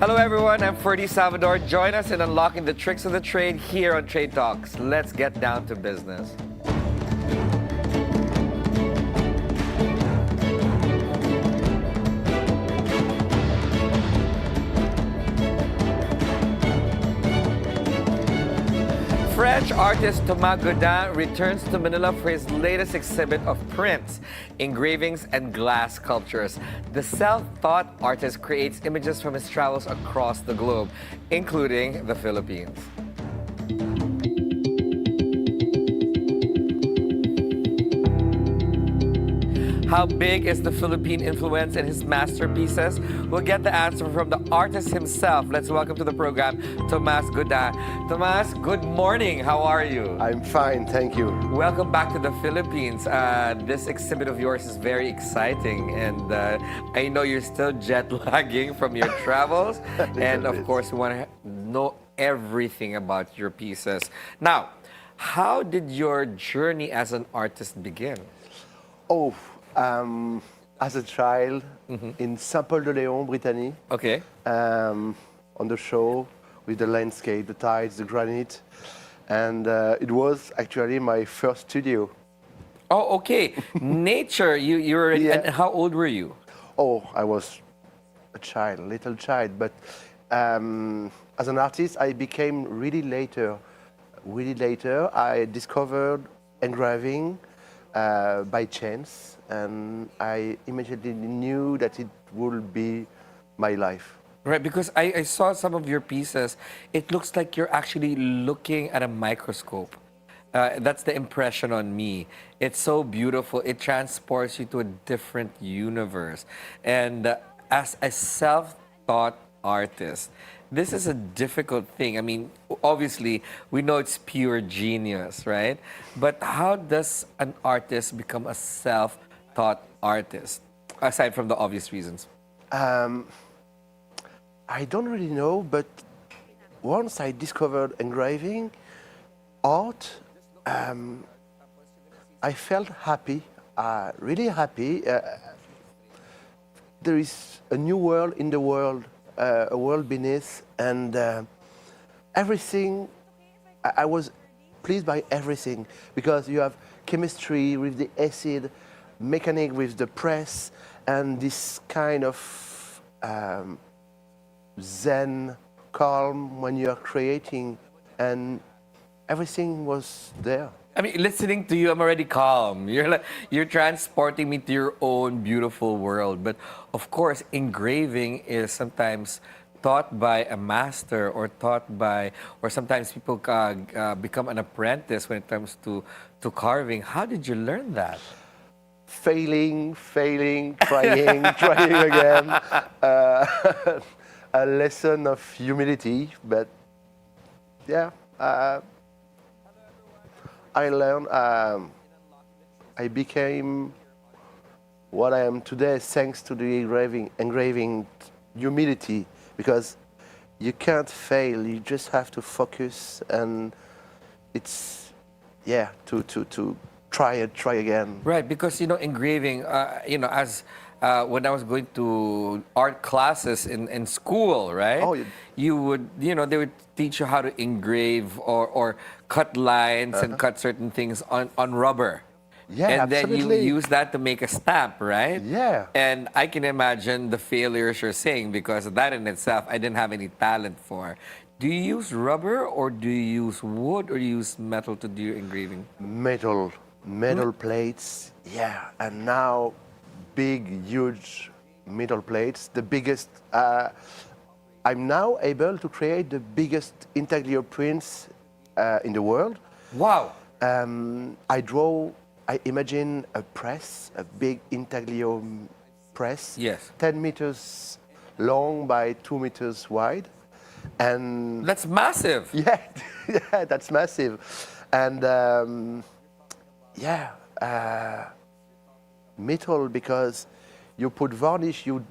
Hello everyone, I'm Ferdi Salvador. Join us in unlocking the tricks of the trade here on Trade Talks. Let's get down to business. French artist Thomas Godin returns to Manila for his latest exhibit of prints, engravings, and glass sculptures. The self-taught artist creates images from his travels across the globe, including the Philippines. How big is the Philippine influence in his masterpieces? We'll get the answer from the artist himself. Let's welcome to the program, Thomas Godin. Thomas, good morning. How are you? I'm fine, thank you. Welcome back to the Philippines. This exhibit of yours is very exciting, and I know you're still jet lagging from your travels. And of course, we want to know everything about your pieces. Now, how did your journey as an artist begin? Oh, as a child in Saint-Paul de Léon, Brittany, Okay. on the show with the landscape, the tides, the granite, and it was actually my first studio. Oh, okay. Nature. You were. Yeah. And how old were you? Oh, I was a child, little child, but as an artist, I became really later. Really later, I discovered engraving by chance, and I immediately knew that it would be my life. Right, because I saw some of your pieces. It looks like you're actually looking at a microscope. That's the impression on me. It's so beautiful. It transports you to a different universe. And as a self-taught artist, this is a difficult thing. I mean, obviously, we know it's pure genius, right? But how does an artist become a self-taught artist, aside from the obvious reasons? I don't really know, but once I discovered engraving, art, I felt happy, really happy. There is a new world in the world, a world beneath, and everything, I was pleased by everything, because you have chemistry with the acid, mechanic with the press, and this kind of zen, calm when you are creating, and everything was there. I mean, listening to you, I'm already calm. You're transporting me to your own beautiful world. But of course, engraving is sometimes taught by a master or sometimes people become an apprentice when it comes to carving. How did you learn that? Failing, trying, trying again. A lesson of humility, but yeah. I learned, I became what I am today thanks to the engraving humility, because you can't fail, you just have to focus, and it's, yeah, to try again. Right, because, engraving, as when I was going to art classes in school, right? Oh, you would, they would teach you how to engrave or cut lines and cut certain things on rubber. Yeah, and absolutely. then you use that to make a stamp, right? Yeah. And I can imagine the failures you're saying, because that in itself, I didn't have any talent for. Do you use rubber, or do you use wood, or do you use metal to do your engraving? Metal plates, yeah, and now big, huge metal plates. The biggest, I'm now able to create the biggest intaglio prints in the world. Wow. I imagine a press, a big intaglio press. Yes. 10 meters long by 2 meters wide. And that's massive. yeah, yeah, that's massive. And metal, because you put varnish, you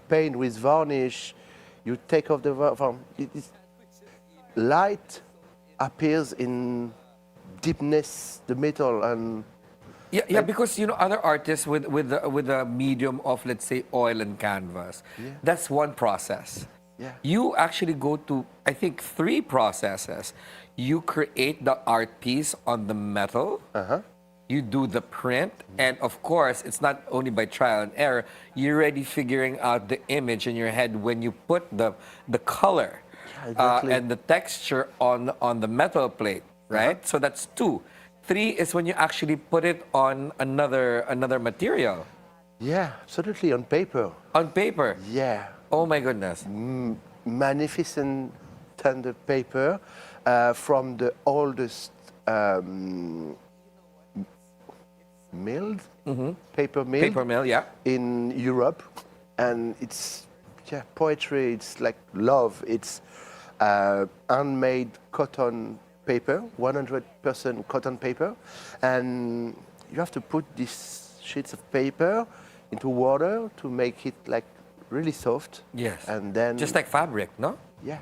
paint with varnish, you take off the varnish. Light appears in deepness, the metal, and yeah, because other artists with the medium of, let's say, oil and canvas, that's one process. Yeah. You actually go to, I think, three processes. You create the art piece on the metal. Uh-huh. You do the print, and of course, it's not only by trial and error. You're already figuring out the image in your head when you put the color Yeah, exactly. and the texture on the metal plate, right? So that's two. Three is when you actually put it on another material, Yeah, absolutely, on paper. on paper. Yeah. Oh my goodness. Magnificent tender paper from the oldest milled, paper mill Paper mill, yeah. in Europe. And it's, yeah, poetry, it's like love. It's handmade cotton paper, 100% cotton paper. And you have to put these sheets of paper into water to make it like really soft. Yes. And then, Just like fabric, no? yeah.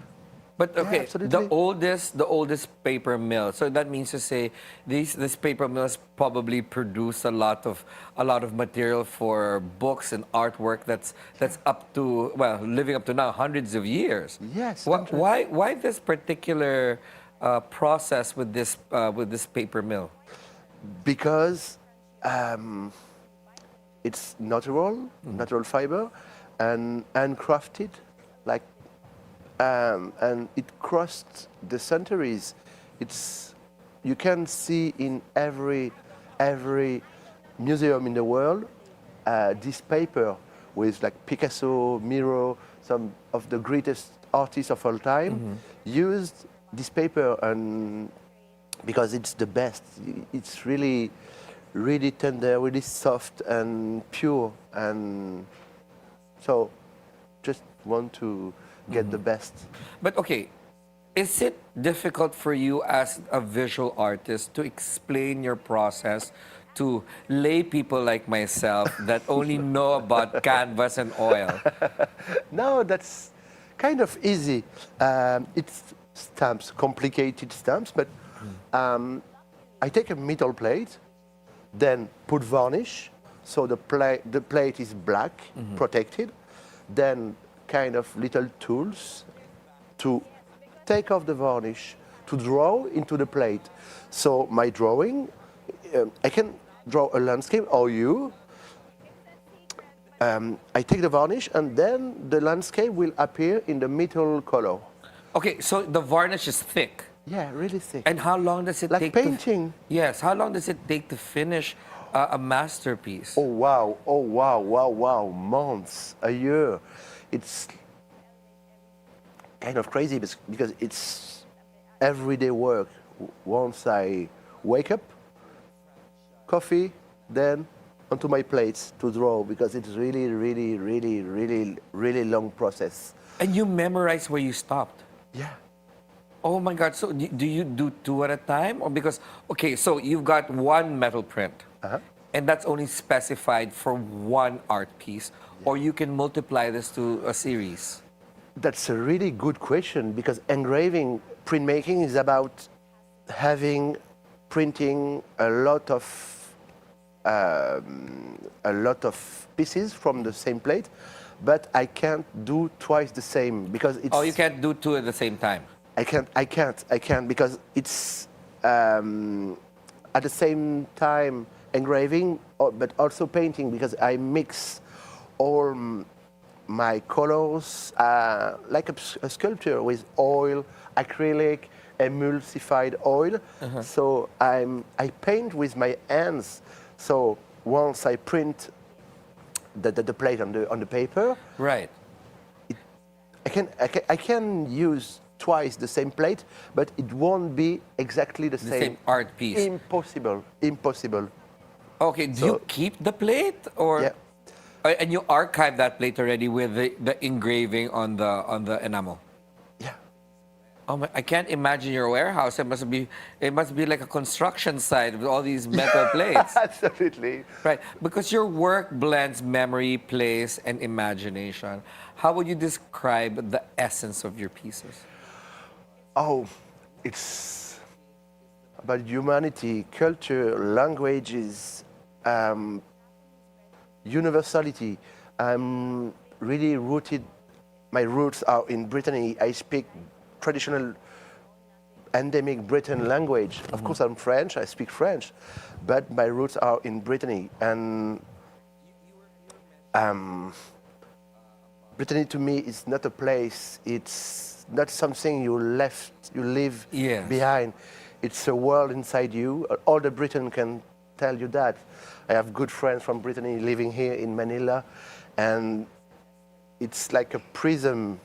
But Yeah, okay, absolutely. the oldest paper mill. So that means to say this paper mills probably produce a lot of material for books and artwork that's up to, well, living up to now hundreds of years. Yes, Why this particular process with this paper mill? because it's natural fiber, and handcrafted, like, and it crossed the centuries. It's, you can see in every museum in the world this paper with like Picasso, Miro, some of the greatest artists of all time used this paper, and because it's the best. It's really, really tender, really soft and pure, and so just want to get the best. But okay, is it difficult for you as a visual artist to explain your process to lay people like myself that only know about canvas and oil? No, that's kind of easy. It's stamps, complicated stamps, but I take a metal plate, then put varnish, so the plate is black, protected. Then kind of little tools to take off the varnish, to draw into the plate. So my drawing, I can draw a landscape or you. I take the varnish, and then the landscape will appear in the metal color. Okay, so the varnish is thick. Yeah, really thick. And how long does it Like take painting. Yes, how long does it take to finish a masterpiece? Oh wow, oh wow, wow, wow, months, a year. It's kind of crazy because it's everyday work. Once I wake up, coffee, then onto my plates to draw, because it's really, really, really, really, really long process. And you memorize where you stopped. Yeah. Oh my God, so do you do two at a time? Or because, okay, so you've got one metal print, and that's only specified for one art piece, or you can multiply this to a series? That's a really good question, because engraving, printmaking is about printing a lot of pieces from the same plate, but I can't do twice the same because it's. Oh, you can't do two at the same time? I can't because it's at the same time engraving, but also painting, because I mix all my colors like a sculpture with oil, acrylic, emulsified oil. So I paint with my hands. So once I print the plate on the paper, Right. I can use twice the same plate, but it won't be exactly the The same art piece. Impossible. Okay, do So- you keep the plate, or Yeah. And you archive that plate already with the engraving on the enamel? Yeah. Oh my, I can't imagine your warehouse. It must be like a construction site with all these metal plates. Absolutely. Right, because your work blends memory, place, and imagination. How would you describe the essence of your pieces? Oh, it's about humanity, culture, languages, universality. I'm really rooted my roots are in Brittany. I speak traditional endemic Breton language. Of course, I'm French. I speak French, but my roots are in Brittany, and Brittany to me is not a place. It's not something you live Yes. behind. It's a world inside you. All the Britain can tell you that. I have good friends from Brittany living here in Manila, and it's like a prism.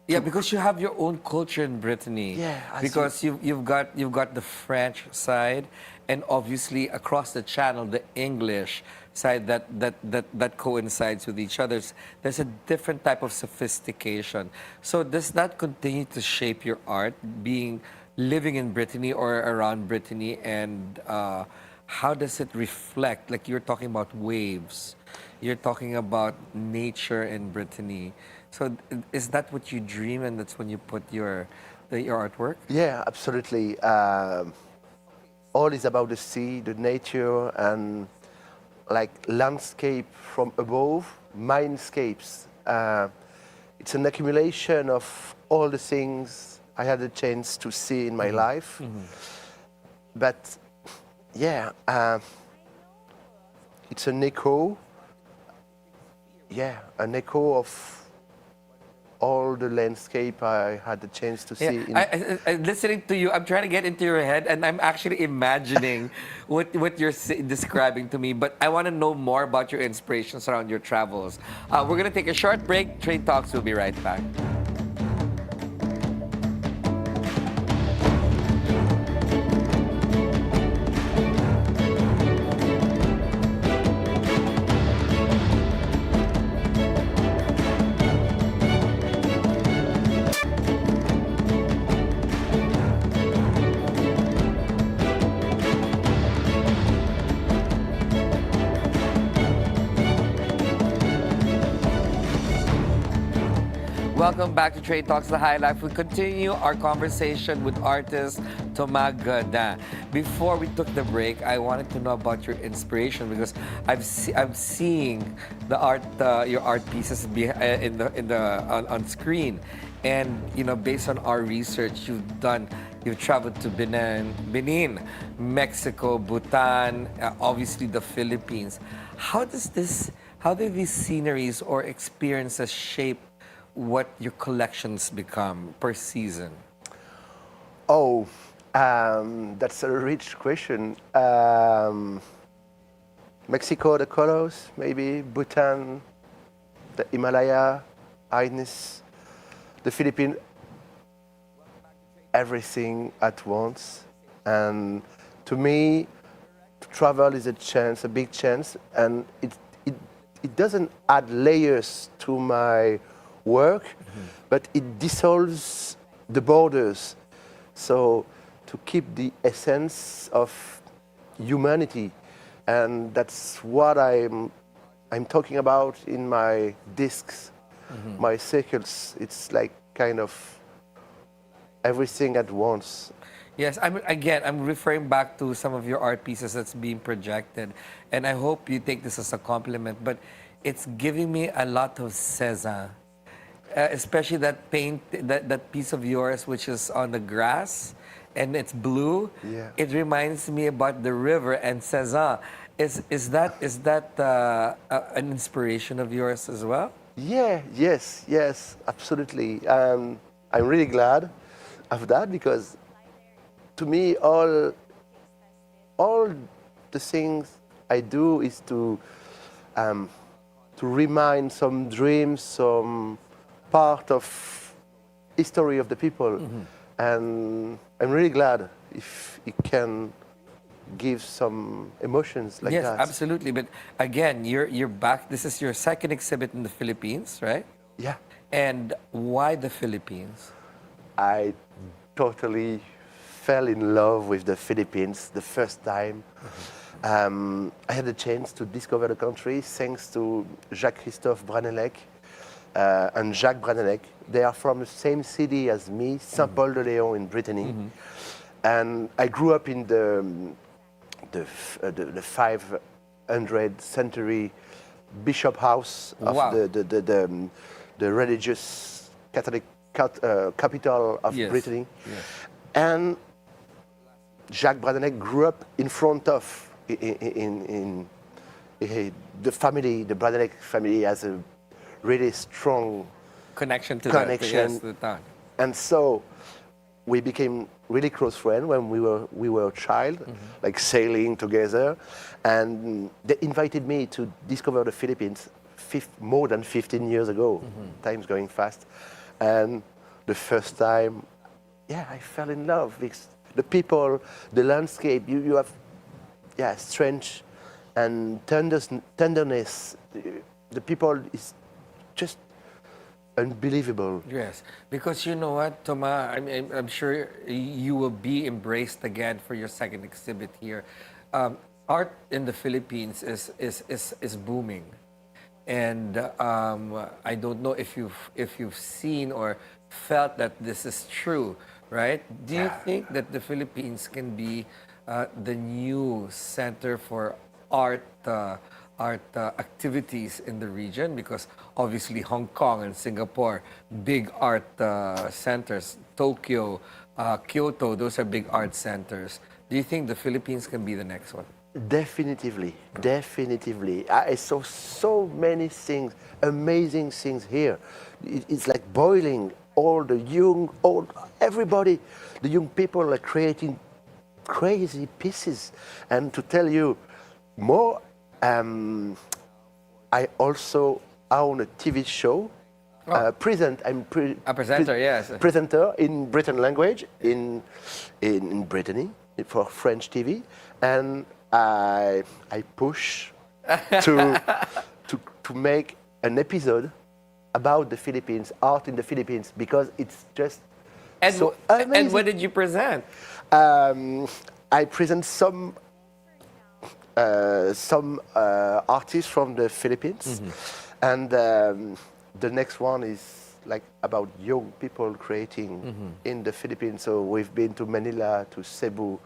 Yeah, because you have your own culture in Brittany. Yeah, I because you've got the French side, and obviously across the channel the English side that coincides with each other. There's a different type of sophistication. So does that continue to shape your art, living in Brittany or around Brittany, and how does it reflect? Like you're talking about waves, you're talking about nature in Brittany. So is that what you dream, and that's when you put your artwork? Yeah, absolutely. All is about the sea, the nature, and like landscape from above, mindscapes. It's an accumulation of all the things I had a chance to see in my life. But yeah, it's an echo. Yeah, an echo of all the landscape I had the chance to see. Listening to you, I'm trying to get into your head, and I'm actually imagining what you're describing to me. But I want to know more about your inspirations around your travels. We're going to take a short break. Trade Talks will be right back. Welcome back to Trade Talks, The High Life. We continue our conversation with artist Thomas Godin. Before we took the break, I wanted to know about your inspiration, because I'm seeing the art, your art pieces on screen, and based on our research, you've traveled to Benin, Mexico, Bhutan, obviously the Philippines. How do these sceneries or experiences shape what your collections become per season? Oh, that's a rich question. Mexico, the colors, maybe. Bhutan, the Himalaya, Ines, the Philippines, everything at once. And to me, to travel is a chance, a big chance, and it doesn't add layers to my work, but it dissolves the borders. So to keep the essence of humanity, and that's what I'm talking about in my discs, my circles. It's like kind of everything at once. Yes, I'm referring back to some of your art pieces that's being projected, and I hope you take this as a compliment, but it's giving me a lot of Cézanne. Especially that that piece of yours, which is on the grass, and it's blue. Yeah. It reminds me about the river and Cézanne. Is that an inspiration of yours as well? Yeah, yes, absolutely. I'm really glad of that, because to me, all the things I do is to remind some dreams, some part of history of the people, and I'm really glad if it can give some emotions like yes, that. Yes, absolutely. But again, you're back. This is your second exhibit in the Philippines, right? Yeah. And why the Philippines? I totally fell in love with the Philippines the first time. I had the chance to discover the country thanks to Jacques-Christophe Branelec and Jacques Branelec. They are from the same city as me, Saint-Paul-de-Léon in Brittany. And I grew up in the 500th century bishop house of Wow. the the religious Catholic capital of Yes. Brittany. Yes. And Jacques Bradenec grew up in front of in the family. The Bradenec family has a really strong Connection to connection. the town. And so we became really close friends when we were a child, like sailing together. And they invited me to discover the Philippines more than 15 years ago. Time's going fast. And the first time, yeah, I fell in love with the people, the landscape. You have, yeah, strength and tenderness. The people is just unbelievable. Yes, because you know what, Thomas, I'm sure you will be embraced again for your second exhibit here. Art in the Philippines is booming, and I don't know if you've seen or felt that this is true, right? Do you think that the Philippines can be the new center for art? Activities in the region, because obviously Hong Kong and Singapore, big art centers. Tokyo, Kyoto, those are big art centers. Do you think the Philippines can be the next one? Definitely, definitely. I saw so many things, amazing things here. It's like boiling. All the young, everybody, the young people are creating crazy pieces. And to tell you more, I also own a TV show. Oh. A presenter, yes. Presenter in Breton language in Brittany for French TV, and I push to make an episode about the Philippines, art in the Philippines, because it's just so amazing. And what did you present? I present some artists from the Philippines, and the next one is like about young people creating in the Philippines. So we've been to Manila, to Cebu,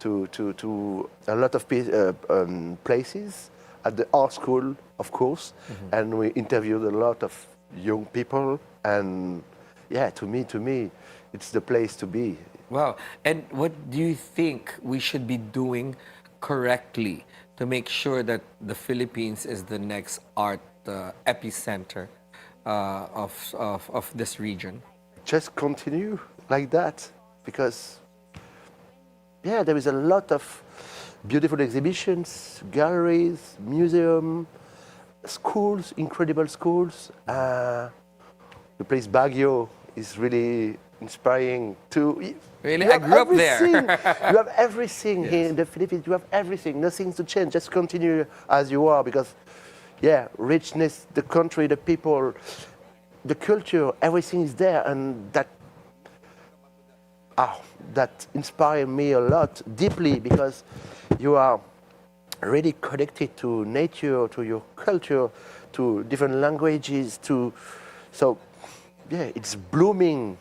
to a lot of places at the art school, of course, and we interviewed a lot of young people, and yeah, to me, it's the place to be. Wow. And what do you think we should be doing correctly to make sure that the Philippines is the next art epicenter of this region? Just continue like that, because yeah, there is a lot of beautiful exhibitions, galleries, museum, schools, incredible schools. The place Baguio is really inspiring too. Really? I grew up there. You have everything here in the Philippines. You have everything. Nothing to change. Just continue as you are, because, yeah, richness, the country, the people, the culture, everything is there, and that inspired me a lot deeply, because you are really connected to nature, to your culture, to different languages, so yeah, it's blooming.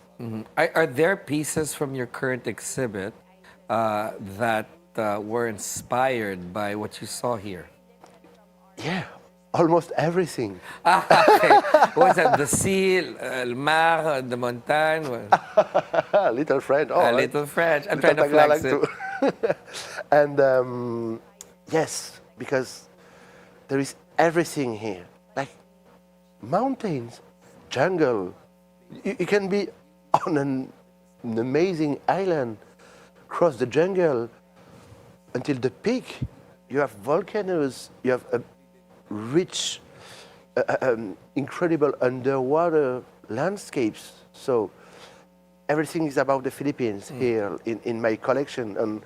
Are there pieces from your current exhibit that were inspired by what you saw here? Yeah, almost everything. Okay. What's that? The sea, el mar, the montagne? Little French. A little French. I'm trying to Little flex it. Tagalog too. And yes, because there is everything here, like mountains, jungle. You can be on an amazing island, cross the jungle until the peak. You have volcanoes, you have a rich, incredible underwater landscapes. So everything is about the Philippines here in my collection. And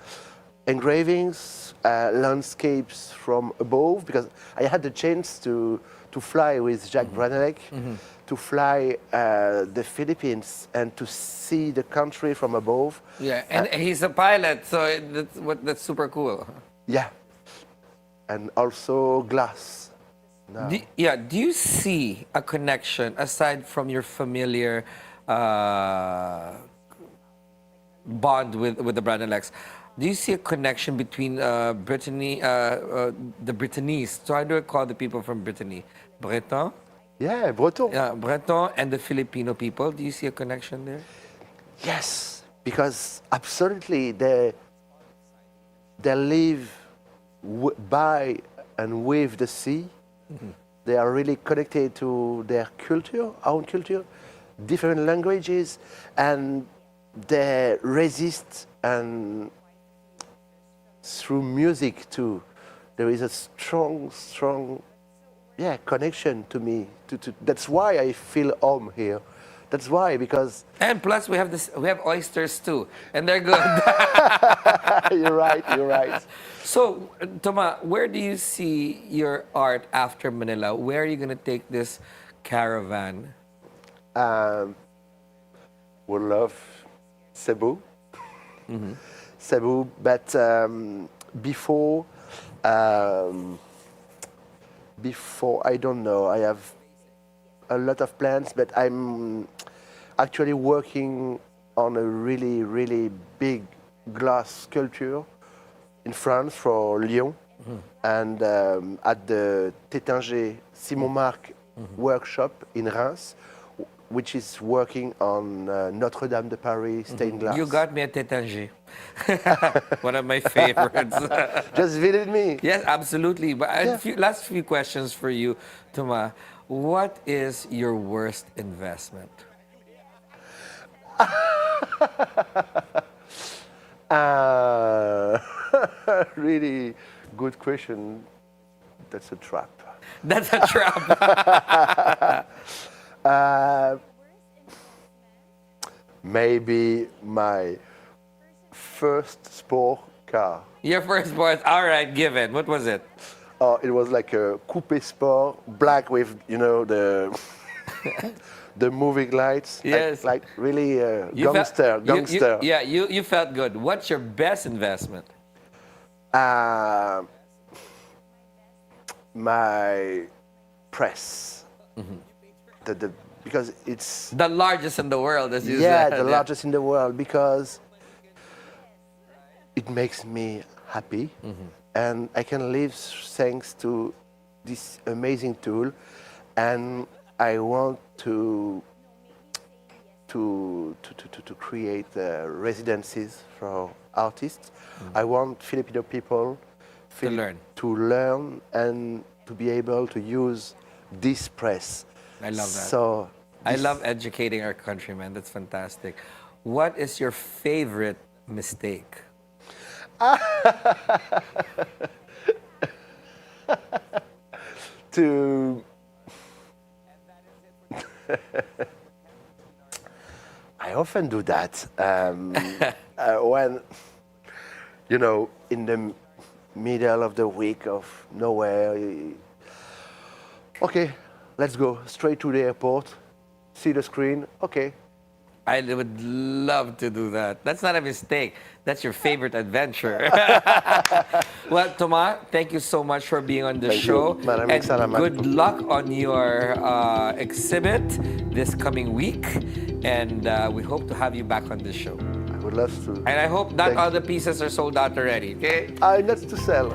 engravings, landscapes from above, because I had the chance to fly with Jacques Bradenec, to fly the Philippines and to see the country from above. Yeah, and he's a pilot, so that's super cool. Yeah, and also glass. Now. Do you see a connection aside from your familiar bond with the Bradenlecs? Do you see a connection between Brittany, the Brittany's? So how do I call the people from Brittany? Breton? Yeah, Breton. Yeah, Breton and the Filipino people. Do you see a connection there? Yes, because absolutely they live by and with the sea. They are really connected to their culture, own culture, different languages, and they resist and through music too. There is a strong, yeah, connection to me. That's why I feel home here. That's why, because And plus, we have this. We have oysters too, and they're good. you're right, you're right. So, Toma, where do you see your art after Manila? Where are you going to take this caravan? Would love Cebu. Cebu, but before, um, before I don't know. I have a lot of plans, but I'm actually working on a really big glass sculpture in France for Lyon, and at the Tétinger Simon Marc workshop in Reims, which is working on Notre Dame de Paris stained glass. You got me at Tétanger. One of my favorites. Just visit me. Yes, absolutely. But Yeah. last few questions for you, Toma. What is your worst investment? Really good question. That's a trap. That's a trap. Maybe my first sport car. Your first sport. All right, given. What was it? It was like a coupe sport, black with the the moving lights. Yes. Like really You gangster. yeah, you felt good. What's your best investment? My press. Because it's The largest in the world, as you yeah, said. the largest in the world, because it makes me happy, and I can live thanks to this amazing tool, and I want to create residencies for artists. I want Filipino people to learn and to be able to use this press. I love that. So I love educating our countrymen. That's fantastic. What is your favorite mistake? to I often do that when in the middle of the week of nowhere. Okay, let's go straight to the airport. See the screen. Okay. I would love to do that. That's not a mistake. That's your favorite adventure. Well, Toma, thank you so much for being on the Thank show. you. Maraming And salamat. good luck on your exhibit this coming week. And we hope to have you back on this show. I would love to. And I hope not Thank all you. the pieces are sold out already, okay? That's to sell.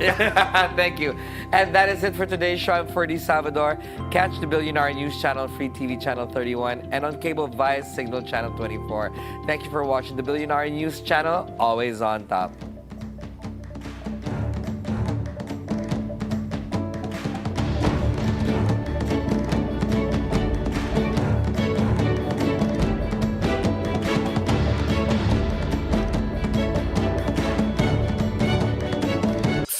Thank you. And that is it for today's show. I'm Ferdi Salvador. Catch the Bilyonaryo News Channel, Free TV Channel 31, and on cable via Cignal Channel 24. Thank you for watching the Bilyonaryo News Channel, always on top.